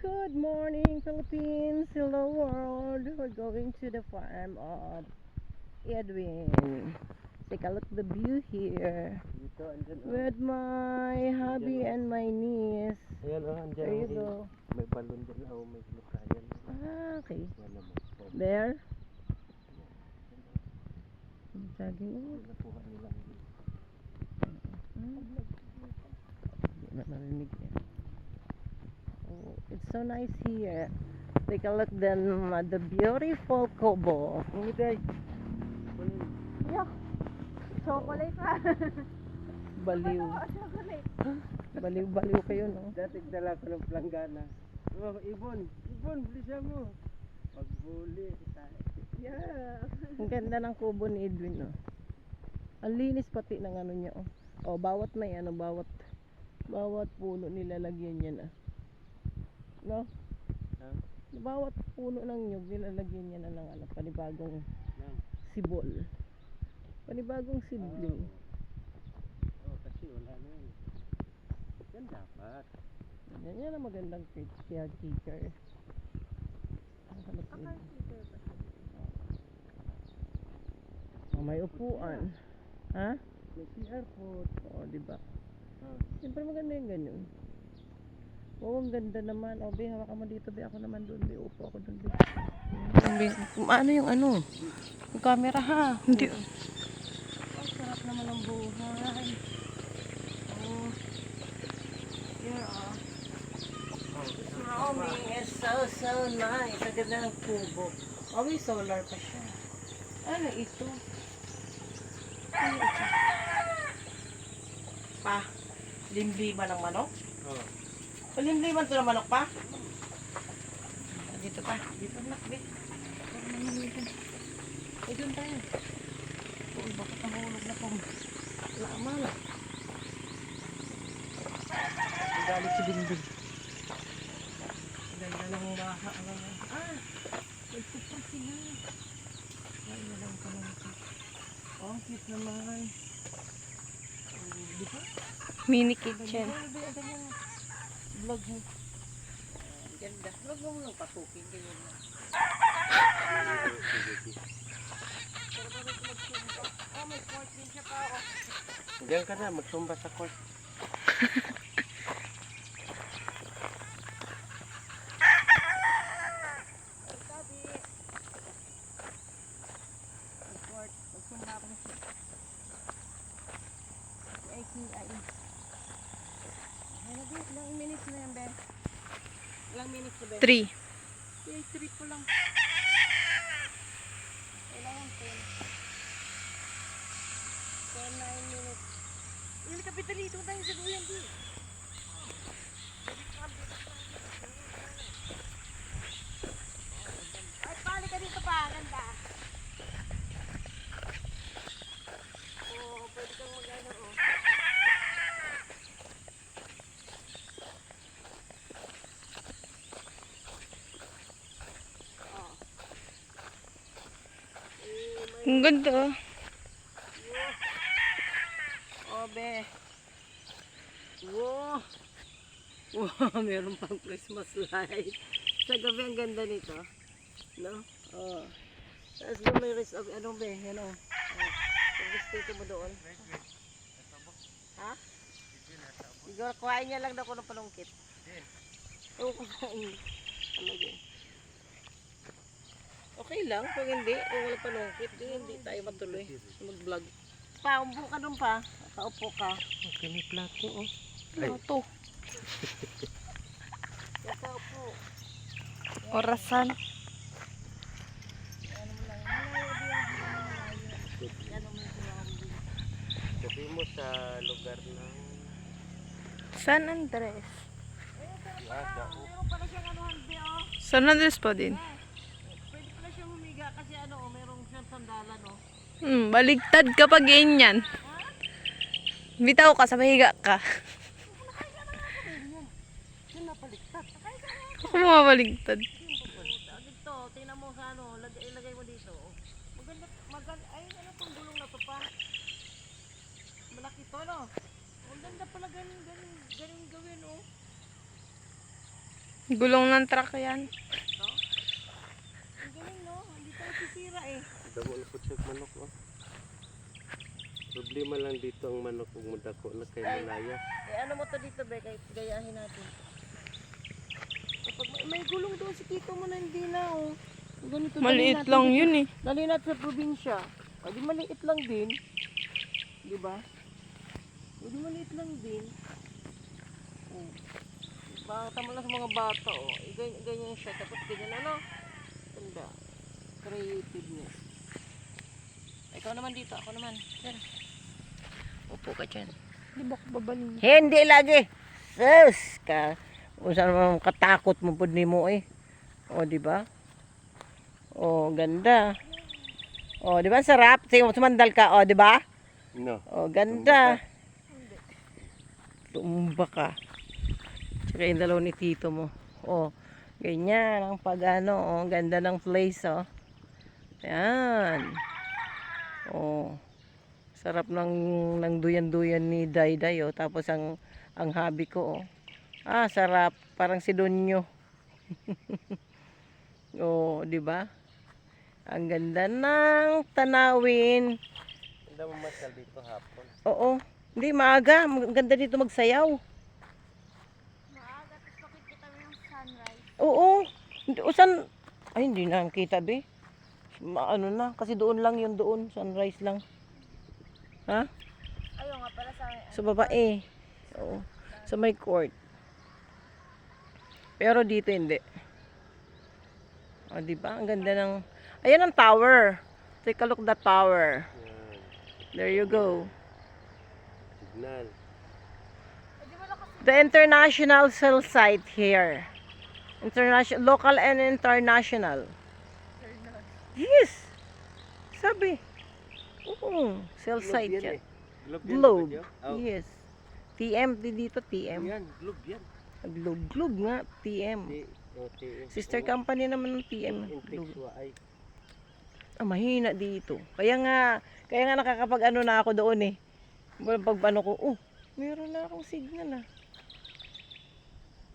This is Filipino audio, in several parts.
Good morning, Philippines. Hello, world. We're going to the farm of Edwin. Take a look at the view here with my hubby and my niece. Ayan o, andyan. There you go. May balon dyan o, may lukayan. Okay. Yan naman. There. Jogging. Nakuha nila. Hindi na narinig yan. Oh, it's so nice here. Take a look then at the beautiful Kobo. Umitay. Yeah. Chocolate pa. Baliw. Chocolate. Baliw kayo, no? Dati dala ko ng planggana. Oh, Ibon, bilisan mo. Paghuli. Yeah. Ang ganda ng kubo ni Edwin, no? Ang linis pati ng ano niya, oh. Oh, bawat may ano, bawat puno nilalagyan niya na. No? Huh? Bawat puno ng nyug nilalagyan niya na ng ano, panibagong Yan. sibol. Panibagong seedling. Oh, kasi wala na yun. Yan dapat. Yan ang magandang caretaker. Oh, may upuan. Ha? May CR po. Oo, diba? Siyempre maganda yung ganyan. Oo, ang ganda naman. O, be, hawakan mo dito, be. Ako naman doon, be. Upo ako doon, be. Ano yung ano? Yung camera, ha? Hindi. Ang sarap naman ang buhay. Oh. Here, oh. This roaming is so nice. Ang ganda ng kubo. Oh, may solar pa siya. Ano ito? Ano ito? Pa, limliman ng manok? Oh. Palimliman to ng manok pa? Dito pa. Dito na, be. Ay, doon tayo. Oh, bakit nahulog na pong laman? Ang galit si Bingbing. Ganda ng baha. Nagpupra sila. Ay, walang kalangka. Oh, ang cute naman. Di ba? Mini kitchen. Vlog mo. Ganda. Vlog mo lang pasukin. Ganyan lang. Oh, may court din siya pa. Oh. Diyan ka na, magsumba sa court. Magsumba ako na siya. Ilang minutes na yan, Ben? Ilang minutes na, Ben? 3. 3 po lang. Kailangan 10. 9 minutes. Hindi ka dito tayo sa duyan, Ben. Ay, pali ka dito pa. Ganda. Oo, pwede kang mag-ano, oh. Ang ganda. Obe. Wow. Wow, meron pang Christmas light. Sa gabi ang ganda nito. No? Oh. Tapos doon may rest of, ano be? Yan o. Pag-stay mo doon. Ha? Siguro, kuhain niya lang daw ko ng palungkit. Oo, kuhain. Ano din? Okay lang, pag hindi, kung wala palungkit, hindi tayo matuloy mag-vlog. Paupo ka doon pa. Paupo ka. Okay, may plato oh. Plato. Paupo. Orasan. Ano mo lang. Malayo din. Ano mo yung Sabi mo sa lugar ng San Andres. Laga. meron pala siyang anuhan, be, oh. San Andres pa din. Pwede pala siyang humiga kasi ano, merong siyang sandalan, oh. Baligtad kapag ganyan. Bitaw ka sa mahiga ka. Yun napaliktad. Ako mabaligtad. Dito, tingnan mo sa ano, ilagay mo dito. Oh. Maganda, ay, ano itong gulong na to pa? Malaki to, no? Ang ganda pala galing gawin, oh. Gulong ng truck yan. Ang galing, no? Hindi tayo sisira eh. Damo na po siya manok, oh. Problema lang dito ang manok kung madako na kay malaya. Eh, ano mo to dito, be? Kahit gayahin natin. Kapag may gulong doon si tito mo na hindi na, oh. Ganito, Maliit lang yun eh. Dali natin sa probinsya. Pwede maliit lang din. Di ba? Pwede maliit lang din. Oh. Bata mo lang sa mga bata, oh. Ganyan siya. Tapos ganyan, ano? Tanda. Creativeness. Ikaw naman dito. Ako naman. Yan. Upo ka dyan. Di ba babalin? Hindi lagi. Sus! Kung saan naman katakot mo po ni mo eh. O, di ba? O, ganda. O, di ba? Sarap. Sige, sumandal ka. O, di ba? No. O, ganda. Tumba ka. Tsaka yung dalaw ni tito mo. O, ganyan. Ang pag-ano. O, ganda ng place, o. Yan. O, sarap ng duyan-duyan ni Dayday, o. Tapos ang hobby ko, o. Ah, sarap. Parang si Donyo. O, di ba? Ang ganda ng tanawin. Hindi mo masal dito hapon. Oo. Hindi, maaga. Maganda dito magsayaw. Maaga, tapos makikita mo yung sunrise. Oo. Saan? Ay, hindi na kita, be. Ano na, kasi doon lang yun doon. Sunrise lang. Ha? Ayaw nga pala sa akin. Sa babae. Oo. Sa may court. Pero dito hindi. O, di ba? Ang ganda ng... Ayan ang tower. Take a look at that tower. Yan. There you go. Signal. The international cell site here. International, local and international. Yes. Sabi. Oo, cell site Globe yan. eh. Globe. Globe. Yan, oh. Yes. TM dito, TM. Yan, globe yan. Globe, globe nga, TM. Sister company naman ng TM. Globe. Ay. Ah, mahina dito. Kaya nga nakakapag ano na ako doon eh. Pag ano ko, oh, meron na akong signal ah.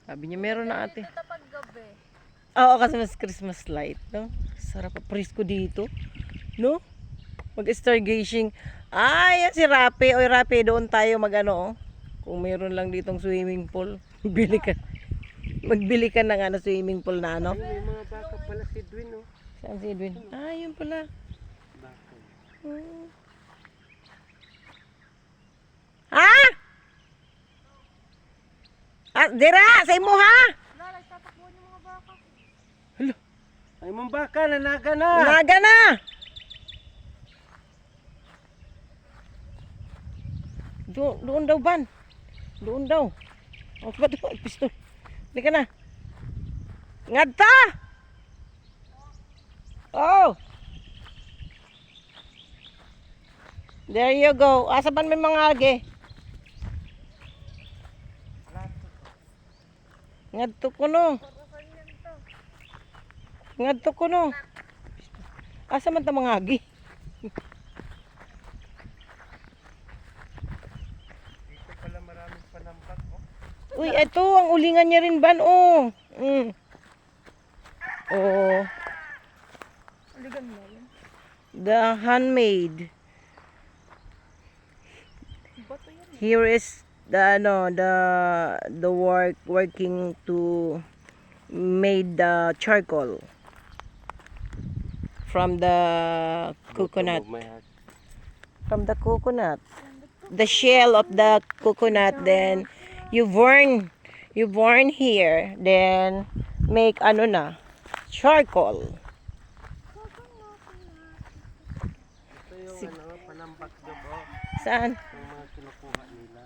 Sabi niya, meron na ate. Ito pag gabi. Oo, kasi mas Christmas light, no? Sarap pa presko dito, no? Mag-stargazing. Ay, yan si Rapi. Oy, Rapi, doon tayo mag-ano, oh. Kung meron lang ditong swimming pool, bili ka. Magbili ka ng ano, swimming pool na ano. Ay, may mga baka pala si Edwin, oh. Saan si Edwin? Ah, yun pala. Baka. Hmm. Ha? Ah, dira, sa imo ha? Lala, tatakbuhan yung mga baka. Ay, mong baka, nanaga na. Umaga na. Doon daw, Ban. Doon daw. O, ba't ito? Pistol. Hindi ka na. Ngadta! Oh! There you go. Asa ba may mga age? Ngadto ko no. Ngadto ko no. Asa man ta mga age? Dito pala maraming panampak, oh. Uy, ito ang ulingan niya rin, Ban. Oh. Mm. Oh. Aligan mo yun. The handmade. Bato yan. Here is the working to made the charcoal from the coconut. From the coconut. The shell of the coconut, then you burn here, then make ano na, charcoal. Ito yung ano, panampak job, oh. Saan? Yung mga kinukuha nila.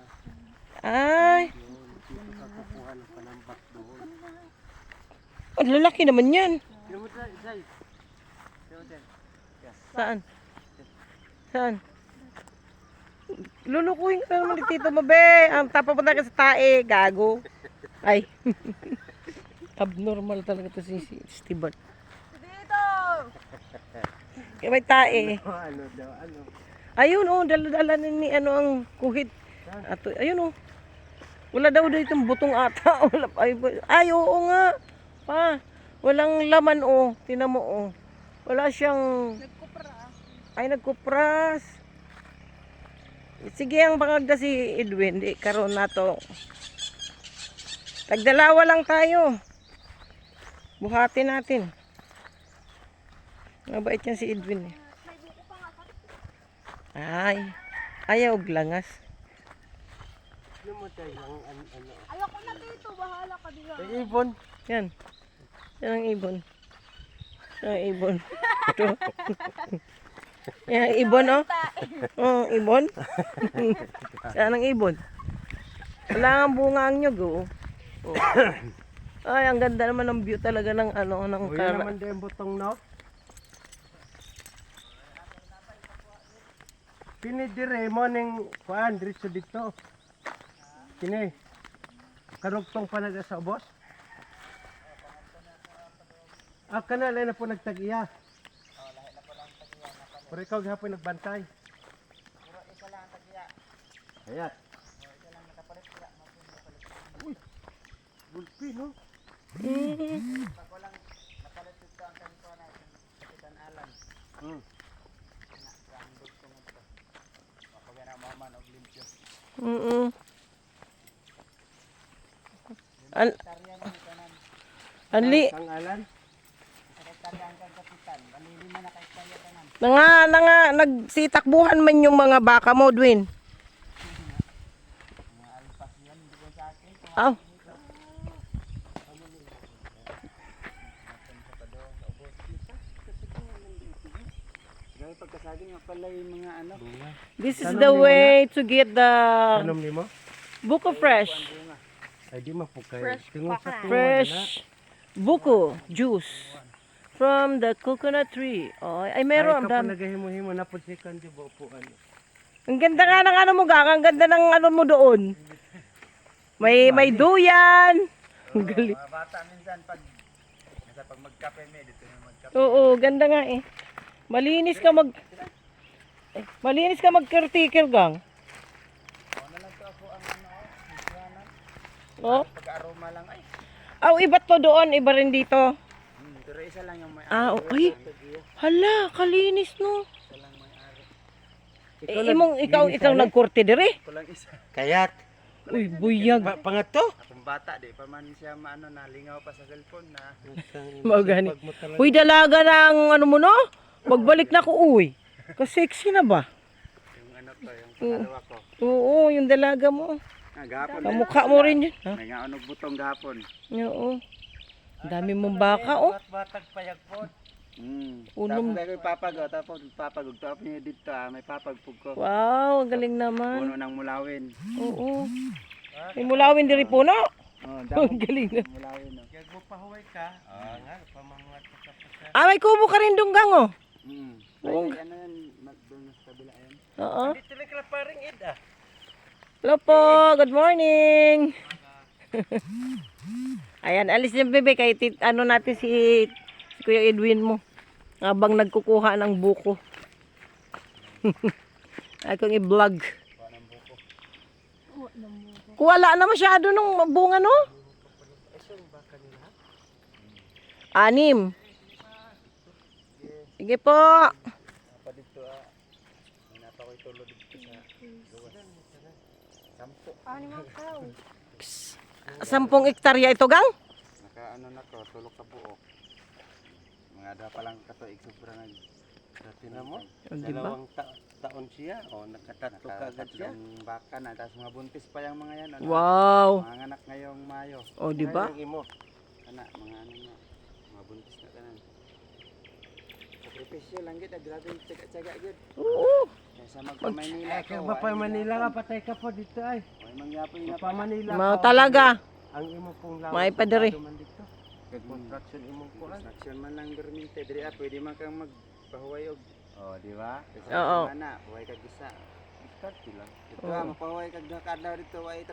Ay, Yun, dito ka kukuha ng panambak doon. ang lalaki naman yan. Yung mo Zay. Yung Zay. Saan? Saan? Lulukuhin ka naman ni Tito Mabe. Tapapunta ka sa tae, gago. Ay. Abnormal talaga to si Steven. Dito! Kaya may tae. Oh, ano daw, ano. Ayun oh, dala-dala ni ano ang kuhit. Ato, ayun oh. Wala daw dito yung butong ata. Wala pa. Ay, oo nga. Pa, walang laman oh. Tinan mo oh. Wala siyang... Ay, nagkupras. Sige, ang bangag na si Edwin. Di karon na to. Tagdalawa lang tayo. Buhatin natin. Mabait yan si Edwin. Ay, ayaw glangas. Ano mo tayo ang ano? Ayoko na dito, bahala ka diha. Ay, ibon. Yan. Yan ang ibon. Yan ang ibon. Ito. Yan ang ibon, oh. Oh, ibon. Yan ang ibon. Wala nga bunga ang nyug, oh. Oh. Ay, ang ganda naman ng view talaga ng ano, ng O yan naman din butong no? Pinidire mo ning kuan diretso dito. Kini. Karugtong pa na sa ubos. Ah, kana na po nagtag-iya. Pero ikaw gihapon nagbantay. Ayat. Uy. Bulpi no? Hmm. Anli, Kang Alan. nagsitakbuhan man yung mga baka mo, Dwin. Aw. Gaya pagkasagin nga pala yung mga ano. This is the way to get the Anom nimo? buko fresh. Ay di mapukay. Tingon sa tuwa na. Fresh buko juice from the coconut tree. Oh, ay meron. Ay, kapag Dami. nagahimo-himo na po si Kandi Bopuan. Ang ganda nga ng ano mo, gang. Ang ganda ng ano mo doon. May duyan. Ang galing. Mga bata minsan pag magkape may dito yung magkape. Oo, ganda nga eh. Malinis ka mag-caretaker, gang. Ano lang to ako ang ano, misyanan. Oh. Pag-aroma lang ay. Aw, iba to doon, iba rin dito. Pero isa lang yung may Ah, ay. Hala, kalinis no. Isa lang may ari. Ikaw nagkorte dire. Ito lang isa. Kayat. Uy, buyag. Pangato? Akong bata di pa man siya maano nalingaw pa sa cellphone na. Magani. Uy, dalaga ng ano mo no? Magbalik na ko, uy. Ka-sexy na ba? Yung ano to, yung pangalawa ko. Oo, yung dalaga mo. Gahapon. Kamukha mo rin yun. Ha? May nga anog butong gahapon. Oo. Ang dami mong baka, oh. Batag payagpod. Unom. Tapos ko papag, tapos papag. Tapos niya dito, may papagpug ko. Wow, ang galing naman. Puno ng mulawin. Oo. May mulawin diri puno. Oh, Ang galing na. mulawin. No? Kaya mo pahuway ka. Ah, nga, pamangat ka pa siya. Ah, may kubo ka rin dunggang, oh. Oo. Ay, ano yan, doon sa kabila yan. Oo. Dito lang ka paring id ah. Hello po, good morning. Ayan, alis na bebe kay ano natin si Kuya Edwin mo. Habang nagkukuha ng buko. Ay kong i-vlog. Wala na masyado nung bunga no? 6. Sige po. Pa dito ah. May napa ko'y tulo dito sa gawas. 10 hektarya ito gang? Naka ano na to, tulok ka buok. Mga da pa lang kato sobrang nag. Dati na mo. Di ba? Dalawang taon siya o nakatatlo kagad siya. Baka na tapos mga buntis pa yung mga yan. Ano? Wow. Mga anak ngayong Mayo. O di ba? Kana mga ano na. Mga buntis na kanan. Sakripisyo lang gid, grabe yung tsaga-tsaga gid. Oo. Sa magpa-Manila Ay, ba pa Manila nga, patay ka po dito ay. Oy mangyapoy na Pa Manila. Mga talaga. Ang imo pong lawas. May padre. man dito. Kag construction imong kuan. construction man lang dorminte diri pwede man kang magpahuway og. Oh, di ba? Oo. Na, huway kag isa. Start lang. Ito mapahuway kag kadlaw dito way